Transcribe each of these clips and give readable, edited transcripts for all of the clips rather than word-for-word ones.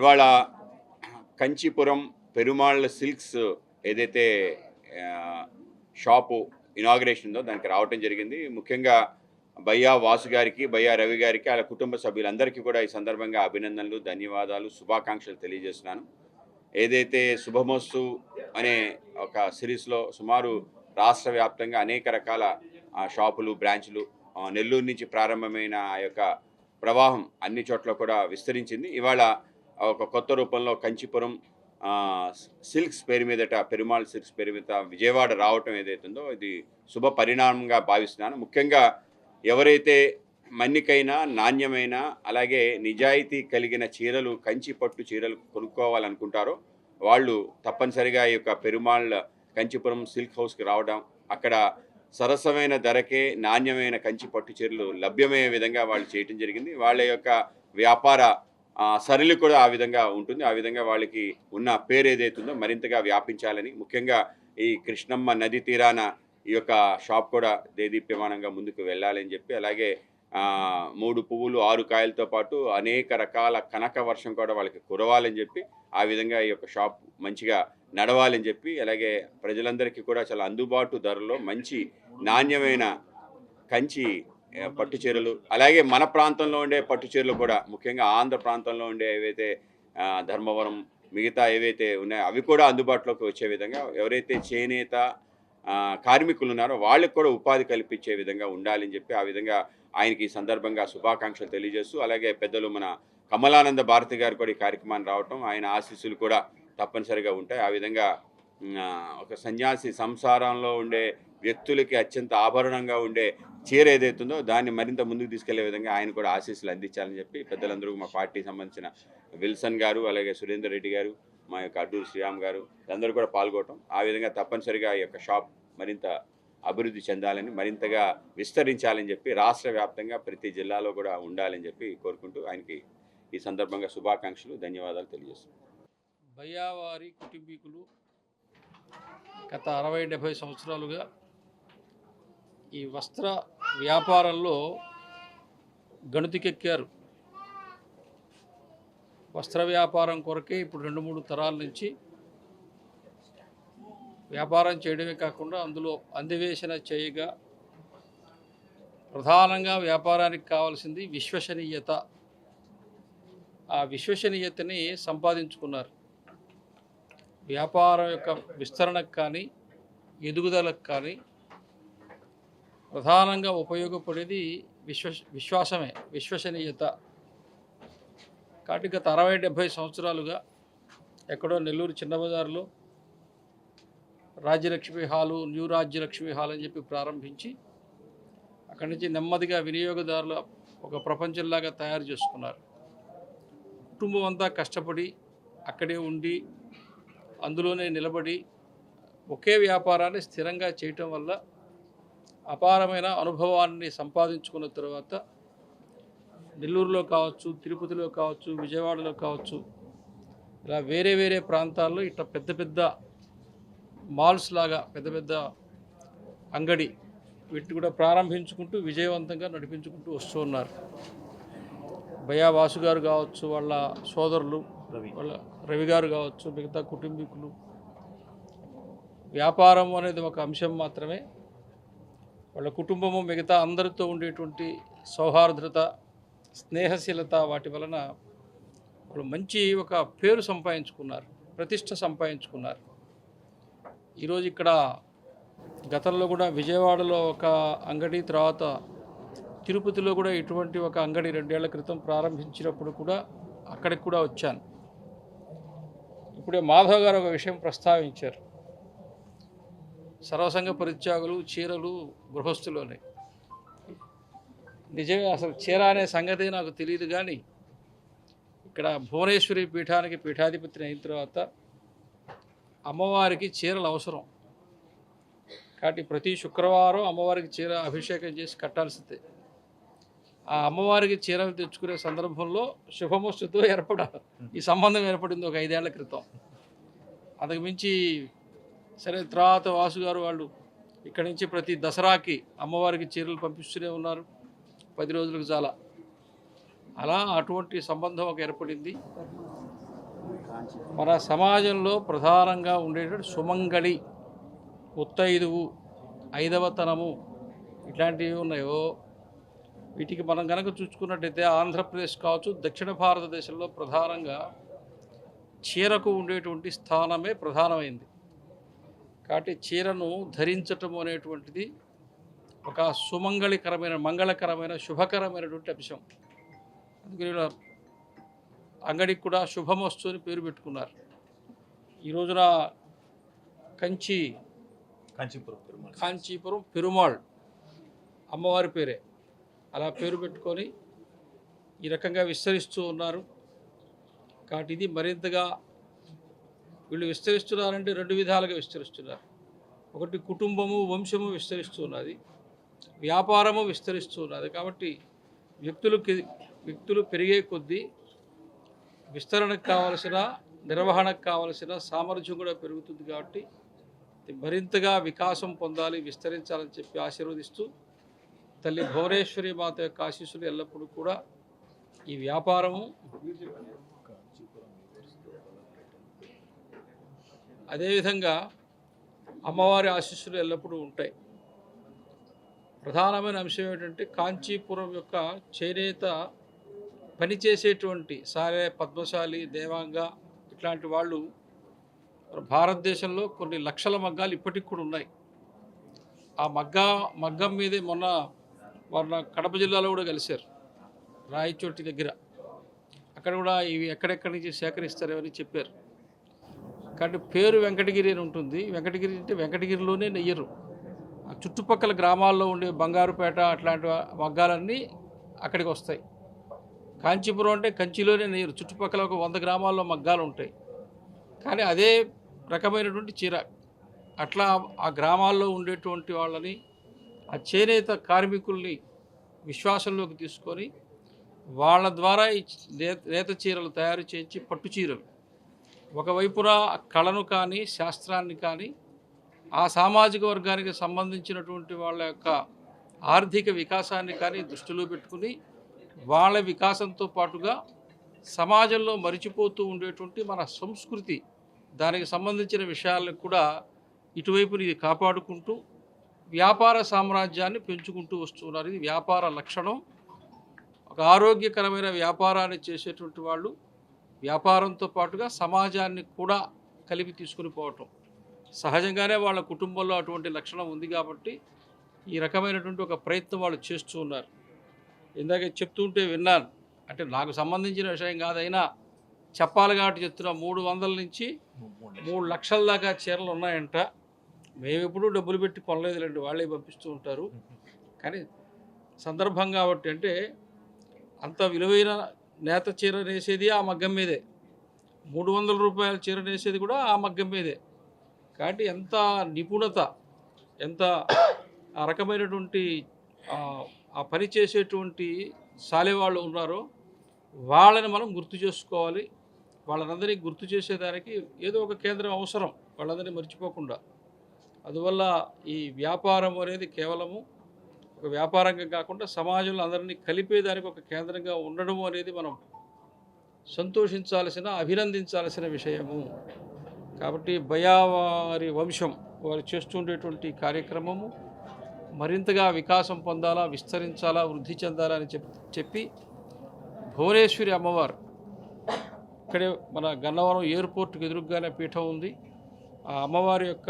ఇవాళ కంచీపురం పెరుమాళ్ళ సిల్క్స్ ఏదైతే ఆహ్, షాపు ఇనాగరేషన్ ఉందో దానికి రావటం జరిగింది. ముఖ్యంగా బయ్యా వాసు గారికి, బయ్యా రవి గారికి, ఆళ్ళ కుటుంబ సభ్యులందరికీ కూడా ఈ సందర్భంగా అభినందనలు, ధన్యవాదాలు, శుభాకాంక్షలు తెలియజేస్తున్నాను. ఏదైతే శుభమస్తు అనే ఒక సిరీస్‌లో సుమారు రాష్ట్ర వ్యాప్తంగా అనేక రకాల షాపులు, బ్రాంచులు నెల్లూరు నుంచి ప్రారంభమైన ఆ యొక్క ప్రవాహం అన్ని చోట్ల కూడా విస్తరించింది. ఇవాళ ఒక కొత్త రూపంలో కంచీపురం సిల్క్స్ పేరు మీదట పెరుమాళ్ సిల్క్స్ పేరు మీద విజయవాడ రావటం ఏదైతుందో ఇది శుభ పరిణామంగా భావిస్తున్నాను. ముఖ్యంగా ఎవరైతే మన్నికైన, నాణ్యమైన, అలాగే నిజాయితీ కలిగిన చీరలు, కంచి పట్టు చీరలు కొనుక్కోవాలనుకుంటారో వాళ్ళు తప్పనిసరిగా ఈ యొక్క పెరుమాళ్ కంచీపురం సిల్క్ హౌస్‌కి రావడం, అక్కడ సరసమైన ధరకే నాణ్యమైన కంచి పట్టు చీరలు లభ్యమయ్యే విధంగా వాళ్ళు చేయటం జరిగింది. వాళ్ళ యొక్క వ్యాపార సరళి కూడా ఆ విధంగా ఉంటుంది. ఆ విధంగా వాళ్ళకి ఉన్న పేరు ఏదైతుందో మరింతగా వ్యాపించాలని, ముఖ్యంగా ఈ కృష్ణమ్మ నది తీరాన ఈ యొక్క షాప్ కూడా దేదీప్యమానంగా ముందుకు వెళ్ళాలని చెప్పి, అలాగే 3 పువ్వులు 6 కాయలతో పాటు అనేక రకాల కనక వర్షం కూడా వాళ్ళకి కురవాలని చెప్పి, ఆ విధంగా ఈ యొక్క షాప్ మంచిగా నడవాలని చెప్పి, అలాగే ప్రజలందరికీ కూడా చాలా అందుబాటు ధరలో మంచి నాణ్యమైన కంచి పట్టు చీరలు, అలాగే మన ప్రాంతంలో ఉండే పట్టు చీరలు కూడా ముఖ్యంగా ఆంధ్ర ప్రాంతంలో ఉండే ఏవైతే ధర్మవరం మిగతా ఏవైతే ఉన్నాయో అవి కూడా అందుబాటులోకి వచ్చే విధంగా ఎవరైతే చేనేత కార్మికులు ఉన్నారో వాళ్ళకి కూడా ఉపాధి కల్పించే విధంగా ఉండాలని చెప్పి, ఆ విధంగా ఆయనకి ఈ సందర్భంగా శుభాకాంక్షలు తెలియజేస్తూ, అలాగే పెద్దలు మన కమలానంద భారతి గారు కూడా ఈ కార్యక్రమాన్ని రావటం, ఆయన ఆశీస్సులు కూడా తప్పనిసరిగా ఉంటాయి. ఆ విధంగా ఒక సన్యాసి సంసారంలో ఉండే వ్యక్తులకి అత్యంత ఆభరణంగా ఉండే చీర ఏదైతుందో దాన్ని మరింత ముందుకు తీసుకెళ్లే విధంగా ఆయన కూడా ఆశీస్సులు అందించాలని చెప్పి పెద్దలందరూ మా పార్టీకి సంబంధించిన విల్సన్ గారు, అలాగే సురేందర్ రెడ్డి గారు, మా యొక్క అడ్డూరు శ్రీరామ్ గారు అందరూ కూడా పాల్గొనడం, ఆ విధంగా తప్పనిసరిగా ఈ యొక్క షాప్ మరింత అభివృద్ధి చెందాలని, మరింతగా విస్తరించాలని చెప్పి, రాష్ట్ర వ్యాప్తంగా ప్రతి జిల్లాలో కూడా ఉండాలని చెప్పి కోరుకుంటూ ఆయనకి ఈ సందర్భంగా శుభాకాంక్షలు, ధన్యవాదాలు తెలియజేస్తున్నాను. బయ్యావారి కుటుంబీకులు గత 60-70 సంవత్సరాలుగా ఈ వస్త్ర వ్యాపారంలో గణుతికెక్కారు. వస్త్ర వ్యాపారం కొరకే ఇప్పుడు 2-3 తరాల నుంచి వ్యాపారం చేయడమే కాకుండా అందులో అందివేశన చేయగా ప్రధానంగా వ్యాపారానికి కావాల్సింది విశ్వసనీయత. ఆ విశ్వసనీయతని సంపాదించుకున్నారు. వ్యాపారం యొక్క విస్తరణకు కానీ ఎదుగుదలకు కానీ ప్రధానంగా ఉపయోగపడేది విశ్వాసమే, విశ్వసనీయత. కాబట్టి గత 60-70 సంవత్సరాలుగా ఎక్కడో నెల్లూరు చిన్న బజార్లో Rajyalakshmi hall, new Rajyalakshmi hall అని చెప్పి ప్రారంభించి అక్కడి నుంచి నెమ్మదిగా వినియోగదారుల ఒక ప్రపంచంలాగా తయారు చేసుకున్నారు. కుటుంబం అంతా కష్టపడి అక్కడే ఉండి అందులోనే నిలబడి ఒకే వ్యాపారాన్ని స్థిరంగా చేయటం వల్ల అపారమైన అనుభవాన్ని సంపాదించుకున్న తర్వాత నెల్లూరులో కావచ్చు, తిరుపతిలో కావచ్చు, విజయవాడలో కావచ్చు, ఇలా వేరే వేరే ప్రాంతాల్లో ఇట్లా పెద్ద పెద్ద మాల్స్ లాగా పెద్ద పెద్ద అంగడి వీటిని కూడా ప్రారంభించుకుంటూ విజయవంతంగా నడిపించుకుంటూ వస్తూ ఉన్నారు. బయ్యా వాసు గారు కావచ్చు, వాళ్ళ సోదరులు వాళ్ళ రవి గారు కావచ్చు, మిగతా కుటుంబీకులు. వ్యాపారం అనేది ఒక అంశం మాత్రమే. వాళ్ళ కుటుంబము మిగతా అందరితో ఉండేటువంటి సౌహార్ద్రత, స్నేహశీలత వాటి వలన వాళ్ళు మంచి ఒక పేరు సంపాదించుకున్నారు, ప్రతిష్ట సంపాదించుకున్నారు. ఈరోజు ఇక్కడ గతంలో కూడా విజయవాడలో ఒక అంగడి, తర్వాత తిరుపతిలో కూడా ఇటువంటి ఒక అంగడి 2 ఏళ్ల క్రితం ప్రారంభించినప్పుడు కూడా అక్కడికి కూడా వచ్చాను. ఇప్పుడే మాధవ్ గారు ఒక విషయం ప్రస్తావించారు. సర్వసంగ పరిత్యాగులు, చీరలు గృహస్థులోనే. నిజమే, అసలు చీర అనే సంగతి నాకు తెలియదు. కానీ ఇక్కడ భువనేశ్వరి పీఠానికి పీఠాధిపతిని అయిన తర్వాత అమ్మవారికి చీరలు అవసరం. కాబట్టి ప్రతి శుక్రవారం అమ్మవారికి చీర అభిషేకం చేసి కట్టాల్సిందే. ఆ అమ్మవారికి చీరలు తెచ్చుకునే సందర్భంలో శుభమస్తుతో ఈ సంబంధం ఏర్పడింది ఒక 5 ఏళ్ల క్రితం. అంతకు మించి సరే తర్వాత వాసు గారు వాళ్ళు ఇక్కడి నుంచి ప్రతి దసరాకి అమ్మవారికి చీరలు పంపిస్తూనే ఉన్నారు, 10 రోజులకు చాలా. అలా అటువంటి సంబంధం ఒక ఏర్పడింది. మన సమాజంలో ప్రధానంగా ఉండేటువంటి సుమంగళి, ముత్తైదువు, ఐదవతనము ఇట్లాంటివి ఉన్నాయో వీటికి మనం కనుక చూసుకున్నట్టయితే ఆంధ్రప్రదేశ్ కావచ్చు, దక్షిణ భారతదేశంలో ప్రధానంగా చీరకు ఉండేటువంటి స్థానమే ప్రధానమైంది. కాబట్టి చీరను ధరించటం అనేటువంటిది ఒక సుమంగళికరమైన, మంగళకరమైన, శుభకరమైనటువంటి అంశం. అందుకని ఇలా అంగడికి కూడా శుభమస్తు అని పేరు పెట్టుకున్నారు. ఈ రోజున కాంచీపురం పెరుమాళ్ అమ్మవారి పేరే అలా పేరు పెట్టుకొని ఈ రకంగా విస్తరిస్తూ ఉన్నారు. కాబట్టి ఇది మరింతగా వీళ్ళు విస్తరిస్తున్నారంటే రెండు విధాలుగా విస్తరిస్తున్నారు. ఒకటి కుటుంబము, వంశము విస్తరిస్తున్నది, వ్యాపారము విస్తరిస్తున్నది. కాబట్టి వ్యక్తులు పెరిగే కొద్దీ విస్తరణకు కావలసిన, నిర్వహణకు కావలసిన సామర్థ్యం కూడా పెరుగుతుంది. కాబట్టి మరింతగా వికాసం పొందాలి, విస్తరించాలని చెప్పి ఆశీర్వదిస్తూ తల్లి భువనేశ్వరి మాత యొక్క ఆశీస్సులు ఎల్లప్పుడూ కూడా ఈ వ్యాపారము, అదేవిధంగా అమ్మవారి ఆశీస్సులు ఎల్లప్పుడూ ఉంటాయి. ప్రధానమైన అంశం ఏంటంటే కాంచీపురం యొక్క చేనేత పనిచేసేటువంటి సారే, పద్మశాలి, దేవాంగ ఇట్లాంటి వాళ్ళు భారతదేశంలో కొన్ని లక్షల మగ్గాలు ఇప్పటికి కూడా ఉన్నాయి. ఆ మగ్గం మీదే మొన్న కడప జిల్లాలో కూడా కలిశారు, రాయచోటి దగ్గర. అక్కడ కూడా ఇవి ఎక్కడెక్కడి నుంచి సేకరిస్తారేమని చెప్పారు. కాబట్టి పేరు వెంకటగిరి అని ఉంటుంది. వెంకటగిరి అంటే వెంకటగిరిలోనే నెయ్యరు. ఆ చుట్టుపక్కల గ్రామాల్లో ఉండే బంగారుపేట అట్లాంటి మగ్గాలన్నీ అక్కడికి వస్తాయి. కాంచీపురం అంటే కంచిలోనే నెయ్యరు, చుట్టుపక్కల ఒక 100 గ్రామాల్లో మగ్గాలు ఉంటాయి. కానీ అదే రకమైనటువంటి చీర అట్లా ఆ గ్రామాల్లో ఉండేటువంటి వాళ్ళని, ఆ చేనేత కార్మికుల్ని విశ్వాసంలోకి తీసుకొని వాళ్ళ ద్వారా ఈ నేత చీరలు తయారు చేయించి, పట్టు చీరలు ఒకవైపున కళను కానీ, శాస్త్రాన్ని కానీ, ఆ సామాజిక వర్గానికి సంబంధించినటువంటి వాళ్ళ యొక్క ఆర్థిక వికాసాన్ని కానీ దృష్టిలో పెట్టుకుని వాళ్ళ వికాసంతో పాటుగా సమాజంలో మరిచిపోతూ ఉండేటువంటి మన సంస్కృతి, దానికి సంబంధించిన విషయాలను కూడా ఇటువైపుని ఇది కాపాడుకుంటూ వ్యాపార సామ్రాజ్యాన్ని పెంచుకుంటూ వస్తున్నారు. ఇది వ్యాపార లక్షణం. ఒక ఆరోగ్యకరమైన వ్యాపారాన్ని చేసేటువంటి వాళ్ళు వ్యాపారంతో పాటుగా సమాజాన్ని కూడా కలిపి తీసుకుని పోవటం సహజంగానే వాళ్ళ కుటుంబంలో అటువంటి లక్షణం ఉంది. కాబట్టి ఈ రకమైనటువంటి ఒక ప్రయత్నం వాళ్ళు చేస్తూ ఉన్నారు. ఇందాక చెప్తుంటే విన్నాను, అంటే నాకు సంబంధించిన విషయం కాదైనా చెప్పాలి కాబట్టి చెప్తున్నా. 300 నుంచి 3 లక్షల దాకా చీరలు ఉన్నాయంట. మేము ఎప్పుడూ డబ్బులు పెట్టి కొనలేదులేండి, వాళ్ళే పంపిస్తూ ఉంటారు. కానీ సందర్భం కాబట్టి, అంటే అంత విలువైన నేత చీర నేసేది ఆ మగ్గం మీదే, 300 రూపాయల చీర నేసేది కూడా ఆ మగ్గం మీదే. కాబట్టి ఎంత నిపుణత, ఎంత ఆ రకమైనటువంటి ఆ పని చేసేటువంటి సాలేవాళ్ళు ఉన్నారో వాళ్ళని మనం గుర్తు చేసుకోవాలి. వాళ్ళందరినీ గుర్తు చేసేదానికి ఏదో ఒక కేంద్రం అవసరం, వాళ్ళందరినీ మర్చిపోకుండా. అందువల్ల ఈ వ్యాపారం అనేది కేవలము ఒక వ్యాపారంగా కాకుండా సమాజంలో అందరినీ కలిపేదానికి ఒక కేంద్రంగా ఉండడం అనేది మనం సంతోషించాల్సిన, అభినందించాల్సిన విషయము. కాబట్టి బయ్యావారి వంశం వారు చేస్తుండేటువంటి కార్యక్రమము మరింతగా వికాసం పొందాలా, విస్తరించాలా, వృద్ధి చెందాలా అని చెప్పి భువనేశ్వరి అమ్మవారు ఇక్కడే మన గన్నవరం ఎయిర్పోర్ట్కి ఎదురుగానే పీఠం ఉంది. ఆ అమ్మవారి యొక్క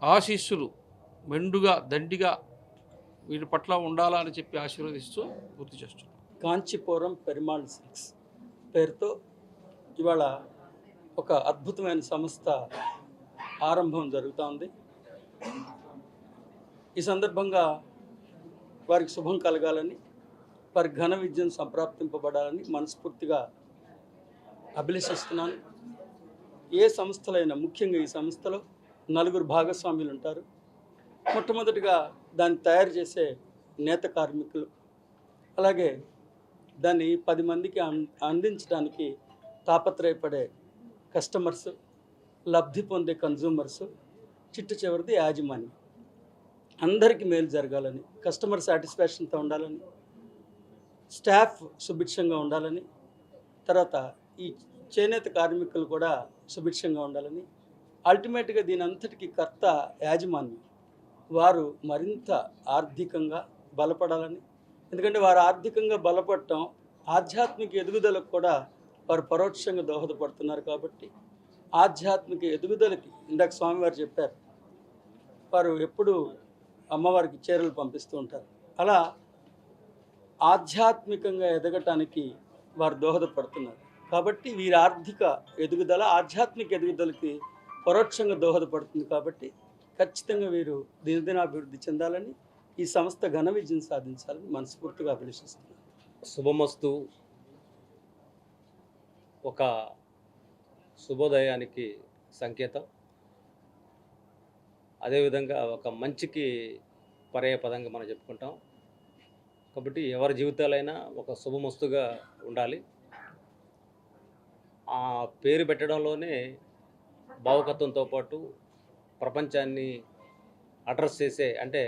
ఆశీస్సులు మెండుగా, దండిగా వీటి పట్ల ఉండాలా అని చెప్పి ఆశీర్వదిస్తూ గుర్తు చేస్తున్నాం. కాంచీపురం పెరుమాళ్ సిల్క్స్ పేరుతో ఇవాళ ఒక అద్భుతమైన సంస్థ ఆరంభం జరుగుతోంది. ఈ సందర్భంగా వారికి శుభం కలగాలని, వారి ఘన విజయం సంప్రాప్తింపబడాలని మనస్ఫూర్తిగా అభిలషిస్తున్నాను. ఏ సంస్థలైనా, ముఖ్యంగా ఈ సంస్థలో 4 భాగస్వాములు ఉంటారు. మొట్టమొదటిగా దాన్ని తయారు చేసే నేత కార్మికులు, అలాగే దాన్ని 10 మందికి అందించడానికి తాపత్రయపడే కస్టమర్స్, లబ్ధి పొందే కన్జ్యూమర్స్, చిట్ట చివరిది యాజమాన్యం. అందరికీ మేలు జరగాలని, కస్టమర్ సాటిస్ఫాక్షన్తో ఉండాలని, స్టాఫ్ సుభిక్షంగా ఉండాలని, తర్వాత ఈ చేనేత కార్మికులు కూడా సుభిక్షంగా ఉండాలని, అల్టిమేట్గా దీని అంతటికీ కర్త యాజమాన్యం, వారు మరింత ఆర్థికంగా బలపడాలని. ఎందుకంటే వారు ఆర్థికంగా బలపడటం ఆధ్యాత్మిక ఎదుగుదలకు కూడా వారు పరోక్షంగా దోహదపడుతున్నారు. కాబట్టి ఆధ్యాత్మిక ఎదుగుదలకి ఇందాక స్వామివారు చెప్పారు, వారు ఎప్పుడు అమ్మవారికి చీరలు పంపిస్తూ ఉంటారు. అలా ఆధ్యాత్మికంగా ఎదగటానికి వారు దోహదపడుతున్నారు. కాబట్టి వీరి ఆర్థిక ఎదుగుదల ఆధ్యాత్మిక ఎదుగుదలకి పరోక్షంగా దోహదపడుతుంది. కాబట్టి ఖచ్చితంగా వీరు దినదినాభివృద్ధి చెందాలని, ఈ సంస్థ ఘన విజయం సాధించాలని మనస్ఫూర్తిగా అభిలషిస్తున్నారు. శుభమస్తు ఒక శుభోదయానికి సంకేతం, అదేవిధంగా ఒక మంచికి పర్యాయపదంగా మనం చెప్పుకుంటాం. కాబట్టి ఎవరి జీవితాలైనా ఒక శుభమస్తుగా ఉండాలి. ఆ పేరు పెట్టడంలోనే భావుకత్వంతో పాటు ప్రపంచాన్ని అడ్రస్ చేసే, అంటే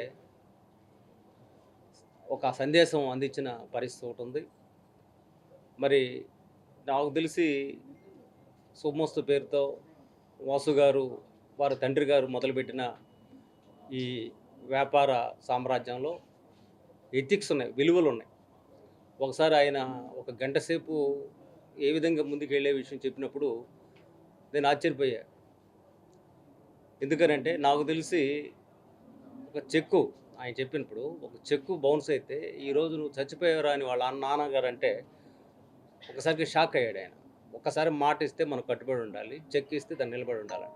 ఒక సందేశం అందించిన పరిస్థితి ఒకటి ఉంది. మరి నాకు తెలిసి శుభమస్తు పేరుతో వాసు గారు, వారి తండ్రి గారు మొదలుపెట్టిన ఈ వ్యాపార సామ్రాజ్యంలో ఎథిక్స్ ఉన్నాయి, విలువలు ఉన్నాయి. ఒకసారి ఆయన ఒక గంట సేపు ఏ విధంగా ముందుకు వెళ్ళే విషయం చెప్పినప్పుడు నేను ఆశ్చర్యపోయా. ఎందుకనంటే నాకు తెలిసి ఒక చెక్కు ఆయన చెప్పినప్పుడు, ఒక చెక్కు బౌన్స్ అయితే ఈరోజు నువ్వు చచ్చిపోయారా అని వాళ్ళ నాన్నగారు అంటే ఒకసారికి షాక్ అయ్యాడు ఆయన. ఒక్కసారి మాట ఇస్తే మనం కట్టుబడి ఉండాలి, చెక్ ఇస్తే దాన్ని నిలబడి ఉండాలి.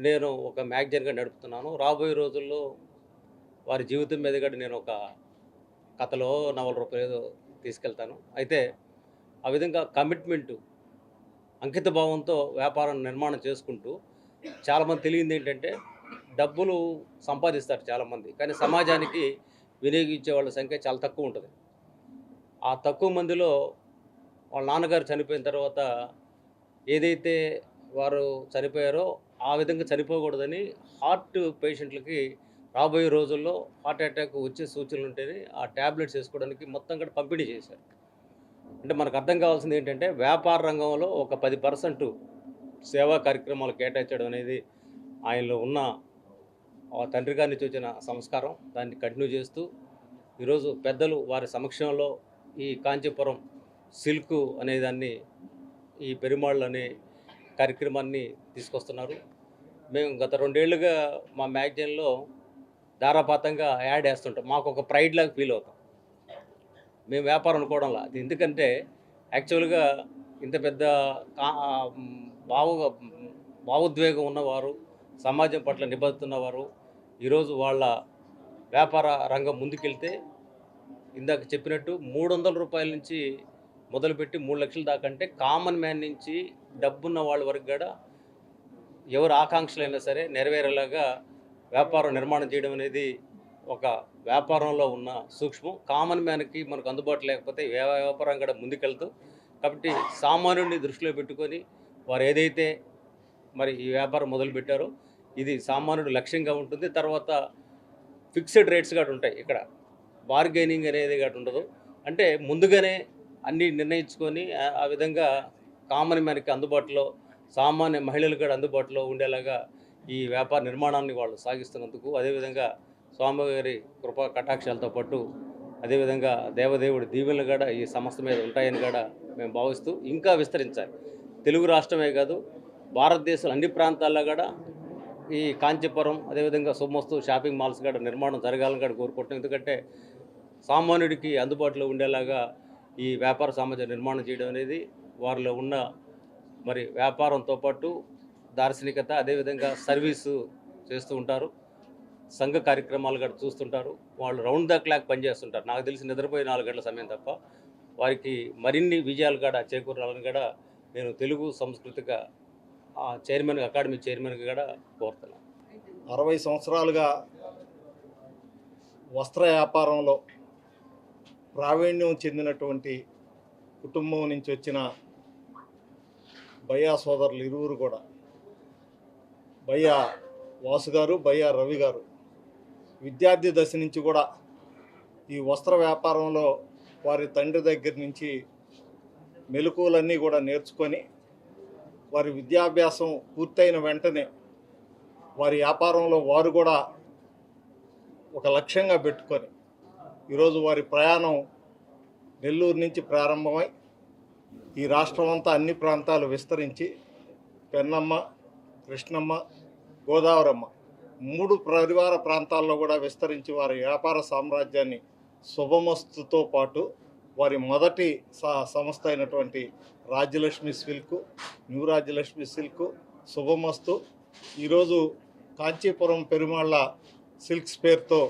నేను ఒక మ్యాగజైన్గా నడుపుతున్నాను. రాబోయే రోజుల్లో వారి జీవితం మీద కూడా నేను ఒక కథలో నవల రూపాయలు తీసుకెళ్తాను. అయితే ఆ విధంగా కమిట్మెంటు, అంకిత భావంతో వ్యాపారం నిర్మాణం చేసుకుంటూ, చాలామంది తెలియంది ఏంటంటే డబ్బులు సంపాదిస్తారు చాలామంది, కానీ సమాజానికి వినియోగించే వాళ్ళ సంఖ్య చాలా తక్కువ ఉంటుంది. ఆ తక్కువ మందిలో వాళ్ళ నాన్నగారు చనిపోయిన తర్వాత ఏదైతే వారు చనిపోయారో ఆ విధంగా చనిపోకూడదని హార్ట్ పేషెంట్లకి రాబోయే రోజుల్లో హార్ట్ అటాక్ వచ్చే సూచనలు ఉంటేనే ఆ ట్యాబ్లెట్స్ వేసుకోవడానికి మొత్తం కూడా పంపిణీ చేశారు. అంటే మనకు అర్థం కావాల్సింది ఏంటంటే వ్యాపార రంగంలో ఒక 10% సేవా కార్యక్రమాలు కేటాయించడం అనేది ఆయనలో ఉన్న ఆ తండ్రి గారి నుంచి వచ్చిన సంస్కారం. దాన్ని కంటిన్యూ చేస్తూ ఈరోజు పెద్దలు వారి సమక్షంలో ఈ కాంచీపురం సిల్క్ అనేదాన్ని, ఈ పెరుమాళ్ళు అనే కార్యక్రమాన్ని తీసుకొస్తున్నారు. మేము గత 2 ఏళ్ళుగా మా మ్యాగజైన్లో ధారాపాతంగా యాడ్ వేస్తుంటాం. మాకు ఒక ప్రైడ్ లాగా ఫీల్ అవుతాం. మేము వ్యాపారం అనుకోవడంలా అది. ఎందుకంటే యాక్చువల్గా ఇంత పెద్ద భావోద్వేగం ఉన్నవారు, సమాజం పట్ల నిబద్ధతున్నవారు ఈరోజు వాళ్ళ వ్యాపార రంగం ముందుకెళ్తే ఇందాక చెప్పినట్టు 300 రూపాయల నుంచి మొదలుపెట్టి 3 లక్షల దాకా, అంటే కామన్ మ్యాన్ నుంచి డబ్బున్న వాళ్ళ వరకు కూడా ఎవరు ఆకాంక్షలైనా సరే నెరవేరేలాగా వ్యాపారం నిర్మాణం చేయడం అనేది ఒక వ్యాపారంలో ఉన్న సూక్ష్మం. కామన్ మ్యాన్కి మనకు అందుబాటు లేకపోతే వ్యాపారం కూడా ముందుకెళ్తూ, కాబట్టి సామాన్యుడిని దృష్టిలో పెట్టుకొని వారు ఏదైతే మరి ఈ వ్యాపారం మొదలుపెట్టారో ఇది సామాన్యుడు లక్ష్యంగా ఉంటుంది. తర్వాత ఫిక్స్డ్ రేట్స్ కూడా ఉంటాయి. ఇక్కడ బార్గెనింగ్ అనేది కూడా ఉండదు. అంటే ముందుగానే అన్నీ నిర్ణయించుకొని ఆ విధంగా కామన్ మ్యాన్కి అందుబాటులో, సామాన్య మహిళలకు కూడా అందుబాటులో ఉండేలాగా ఈ వ్యాపార నిర్మాణాన్ని వాళ్ళు సాగిస్తున్నందుకు, అదేవిధంగా స్వామివారి కృపా కటాక్షాలతో పాటు అదేవిధంగా దేవదేవుడి దీవెనలు కూడా ఈ సంస్థ మీద ఉంటాయని కూడా మేము భావిస్తూ ఇంకా విస్తరించాలి. తెలుగు రాష్ట్రమే కాదు, భారతదేశం అన్ని ప్రాంతాల్లో కూడా ఈ కాంచీపురం అదేవిధంగా శుభమస్తు షాపింగ్ మాల్స్ కూడా నిర్మాణం జరగాలని కూడా కోరుకుంటున్నాం. ఎందుకంటే సామాన్యుడికి అందుబాటులో ఉండేలాగా ఈ వ్యాపార సామాజిక నిర్మాణం చేయడం అనేది వారిలో ఉన్న మరి వ్యాపారంతో పాటు దార్శనికత, అదేవిధంగా సర్వీసు చేస్తూ ఉంటారు. సంఘ కార్యక్రమాలు కూడా చూస్తుంటారు. వాళ్ళు రౌండ్ ద క్లాక్ పనిచేస్తుంటారు. నాకు తెలిసి నిద్రపోయి 4 గంటల సమయం తప్ప. వారికి మరిన్ని విజయాలు కూడా చేకూరాలని కూడా నేను తెలుగు సాంస్కృతిక చైర్మన్, అకాడమీ చైర్మన్గా కూడా కోరుతున్నాను. 60 సంవత్సరాలుగా వస్త్ర వ్యాపారంలో ప్రావీణ్యం చెందినటువంటి కుటుంబం నుంచి వచ్చిన భయ్యా సోదరులు ఇరువురు కూడా, భయ్యా వాసు గారు, భయ్యా రవి గారు, విద్యార్థి దశ నుంచి కూడా ఈ వస్త్ర వ్యాపారంలో వారి తండ్రి దగ్గర నుంచి మెలకువలన్నీ కూడా నేర్చుకొని వారి విద్యాభ్యాసం పూర్తయిన వెంటనే వారి వ్యాపారంలో వారు కూడా ఒక లక్ష్యంగా పెట్టుకొని ఈరోజు వారి ప్రయాణం నెల్లూరు నుంచి ప్రారంభమై ఈ రాష్ట్రం అంతా అన్ని ప్రాంతాలు విస్తరించి పెన్నమ్మ, కృష్ణమ్మ, గోదావరమ్మ 3 పరివార ప్రాంతాల్లో కూడా విస్తరించి వారి వ్యాపార సామ్రాజ్యాన్ని శుభమస్తుతో పాటు వారి మొదటి సంస్థ అయినటువంటి Rajyalakshmi silk, new Rajyalakshmi silk, శుభమస్తు ఈరోజు కాంచీపురం పెరుమాళ్ళ సిల్క్స్ పేరుతో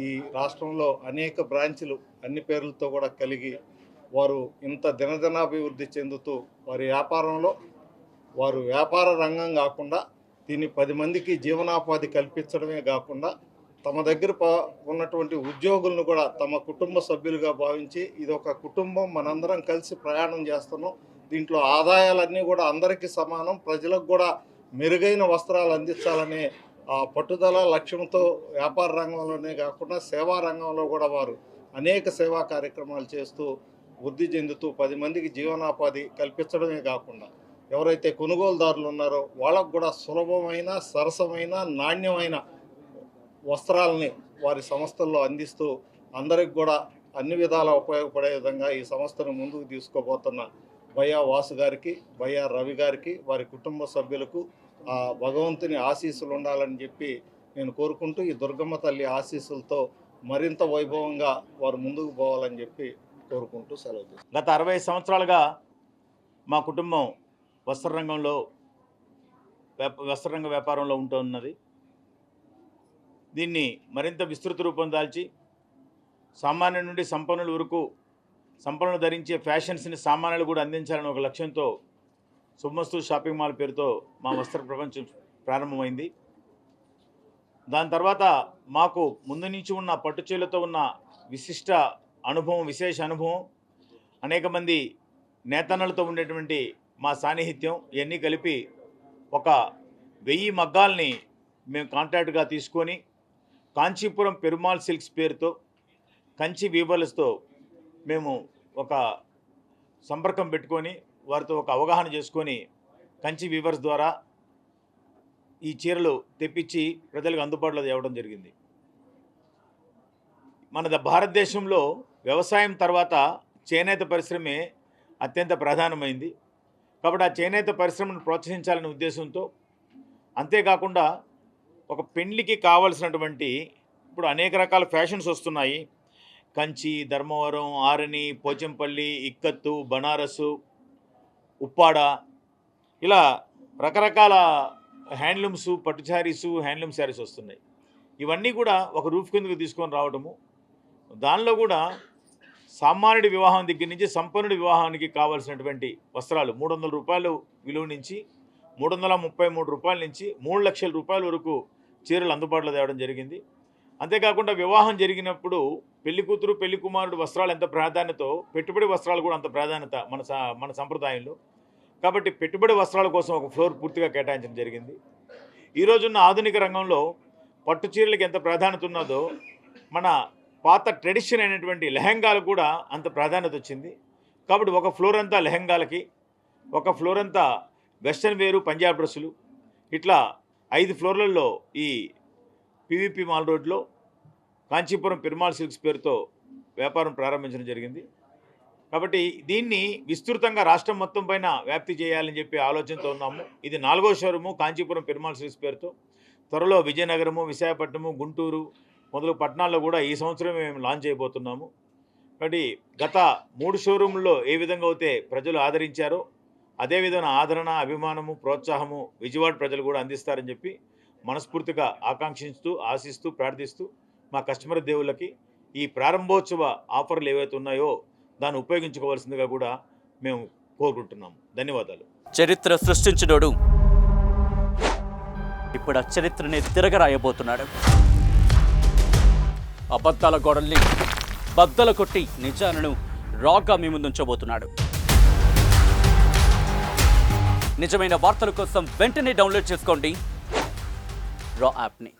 ఈ రాష్ట్రంలో అనేక బ్రాంచ్లు అన్ని పేర్లతో కూడా కలిగి వారు ఇంత దినదినాభివృద్ధి చెందుతూ వారి వ్యాపారంలో వారు వ్యాపార రంగం కాకుండా దీన్ని 10 మందికి జీవనోపాధి కల్పించడమే కాకుండా తమ దగ్గర ఉన్నటువంటి ఉద్యోగులను కూడా తమ కుటుంబ సభ్యులుగా భావించి ఇది ఒక కుటుంబం, మనందరం కలిసి ప్రయాణం చేస్తున్నాం, దీంట్లో ఆదాయాలన్నీ కూడా అందరికీ సమానం, ప్రజలకు కూడా మెరుగైన వస్త్రాలు అందించాలనే పట్టుదల లక్ష్యంతో వ్యాపార రంగంలోనే కాకుండా సేవా రంగంలో కూడా వారు అనేక సేవా కార్యక్రమాలు చేస్తూ వృద్ధి చెందుతూ 10 మందికి జీవనోపాధి కల్పించడమే కాకుండా ఎవరైతే కొనుగోలుదారులు ఉన్నారో వాళ్ళకు కూడా సులభమైన, సరసమైన, నాణ్యమైన వస్త్రాలని వారి సంస్థల్లో అందిస్తూ అందరికి కూడా అన్ని విధాలా ఉపయోగపడే విధంగా ఈ సంస్థను ముందుకు తీసుకుపోతున్న బయ్యా వాసు గారికి, బయ్యా రవి గారికి, వారి కుటుంబ సభ్యులకు భగవంతుని ఆశీస్సులు ఉండాలని చెప్పి నేను కోరుకుంటూ ఈ దుర్గమ్మ తల్లి ఆశీస్సులతో మరింత వైభవంగా వారు ముందుకు పోవాలని చెప్పి కోరుకుంటూ సెలవు తీసుకుంటాను. గత 60 సంవత్సరాలుగా మా కుటుంబం వస్త్రరంగ వ్యాపారంలో ఉంటున్నది. దీన్ని మరింత విస్తృత రూపం దాల్చి సామాన్యుల నుండి సంపన్నుల వరకు సంపన్నులు ధరించే ఫ్యాషన్స్ని సామాన్యులు కూడా అందించాలని ఒక లక్ష్యంతో శుభమస్తు షాపింగ్ మాల్ పేరుతో మా వస్త్ర ప్రపంచం ప్రారంభమైంది. దాని తర్వాత మాకు ముందు నుంచి ఉన్న పట్టుచీలతో ఉన్న విశిష్ట అనుభవం, విశేష అనుభవం, అనేక మంది నేతన్నలతో ఉండేటువంటి మా సాన్నిహిత్యం ఇవన్నీ కలిపి ఒక 1000 మగ్గాల్ని మేము కాంట్రాక్ట్గా తీసుకొని కాంచీపురం పెరుమాళ్ సిల్క్స్ పేరుతో కంచి వీవర్స్తో మేము ఒక సంపర్కం పెట్టుకొని వారితో ఒక అవగాహన చేసుకొని కంచి వీవర్స్ ద్వారా ఈ చీరలు తెప్పించి ప్రజలకు అందుబాటులో తేవడం జరిగింది. మన భారతదేశంలో వ్యవసాయం తర్వాత చేనేత పరిశ్రమే అత్యంత ప్రధానమైంది. కాబట్టి ఆ చేనేత పరిశ్రమను ప్రోత్సహించాలనే ఉద్దేశంతో, అంతేకాకుండా ఒక పెళ్లికి కావాల్సినటువంటి ఇప్పుడు అనేక రకాల ఫ్యాషన్స్ వస్తున్నాయి. కంచి, ధర్మవరం, ఆరణి, పోచంపల్లి, ఇక్కత్తు, బనారసు, ఉప్పాడ, ఇలా రకరకాల హ్యాండ్లూమ్స్, పట్టు శారీసు, హ్యాండ్లూమ్ శారీస్ వస్తున్నాయి. ఇవన్నీ కూడా ఒక రూఫ్ కిందకు తీసుకొని రావడము, దానిలో కూడా సామాన్యుడి వివాహం దగ్గర నుంచి సంపన్నుడి వివాహానికి కావాల్సినటువంటి వస్త్రాలు 300 రూపాయలు విలువ నుంచి 333 రూపాయల నుంచి 3 లక్షల రూపాయల వరకు చీరలు అందుబాటులో తేవడం జరిగింది. అంతేకాకుండా వివాహం జరిగినప్పుడు పెళ్లి కూతురు, పెళ్లి కుమారుడు వస్త్రాలు ఎంత ప్రాధాన్యతో పెట్టుబడి వస్త్రాలు కూడా అంత ప్రాధాన్యత మన సంప్రదాయంలో. కాబట్టి పెట్టుబడి వస్త్రాల కోసం ఒక ఫ్లోర్ పూర్తిగా కేటాయించడం జరిగింది. ఈరోజున్న ఆధునిక రంగంలో పట్టు చీరలకు ఎంత ప్రాధాన్యత ఉన్నదో మన పాత ట్రెడిషన్ అయినటువంటి లెహంగాలకు కూడా అంత ప్రాధాన్యత వచ్చింది. కాబట్టి ఒక ఫ్లోర్ అంతా లెహంగాలకి, ఒక ఫ్లోర్ అంతా వెస్ట్రన్ వేరు, పంజాబ్ డ్రెస్సులు, ఇట్లా 5 ఫ్లోర్లలో ఈ పివిపి మాల్ రోడ్లో కాంచీపురం పెరుమాళ్ సిల్క్స్ పేరుతో వ్యాపారం ప్రారంభించడం జరిగింది. కాబట్టి దీన్ని విస్తృతంగా రాష్ట్రం మొత్తం పైన వ్యాప్తి చేయాలని చెప్పి ఆలోచనతో ఉన్నాము. ఇది 4వ షోరూము కాంచీపురం పెరుమాళ్ సిల్క్స్ పేరుతో. త్వరలో విజయనగరము, విశాఖపట్నము, గుంటూరు మొదలు పట్టణాల్లో కూడా ఈ సంవత్సరం మేము లాంచ్ చేయబోతున్నాము. కాబట్టి గత 3 షోరూముల్లో ఏ విధంగా అయితే ప్రజలు ఆదరించారో అదేవిధంగా ఆదరణ, అభిమానము, ప్రోత్సాహము విజయవాడ ప్రజలు కూడా అందిస్తారని చెప్పి మనస్ఫూర్తిగా ఆకాంక్షిస్తూ, ఆశిస్తూ, ప్రార్థిస్తూ మా కస్టమర్ దేవుళ్ళకి ఈ ప్రారంభోత్సవ ఆఫర్లు ఏవైతే ఉన్నాయో దాన్ని ఉపయోగించుకోవాల్సిందిగా కూడా మేము కోరుకుంటున్నాము. ధన్యవాదాలు. చరిత్ర సృష్టించినోడు ఇప్పుడు ఆ చరిత్రని తిరగరాయబోతున్నాడు. అబద్ధాల గోడల్ని బద్దలు కొట్టి నిజాలను రాగా మీ ముందుంచబోతున్నాడు. నిజమైన వార్తల కోసం వెంటనే డౌన్లోడ్ చేసుకోండి రా యాప్ని.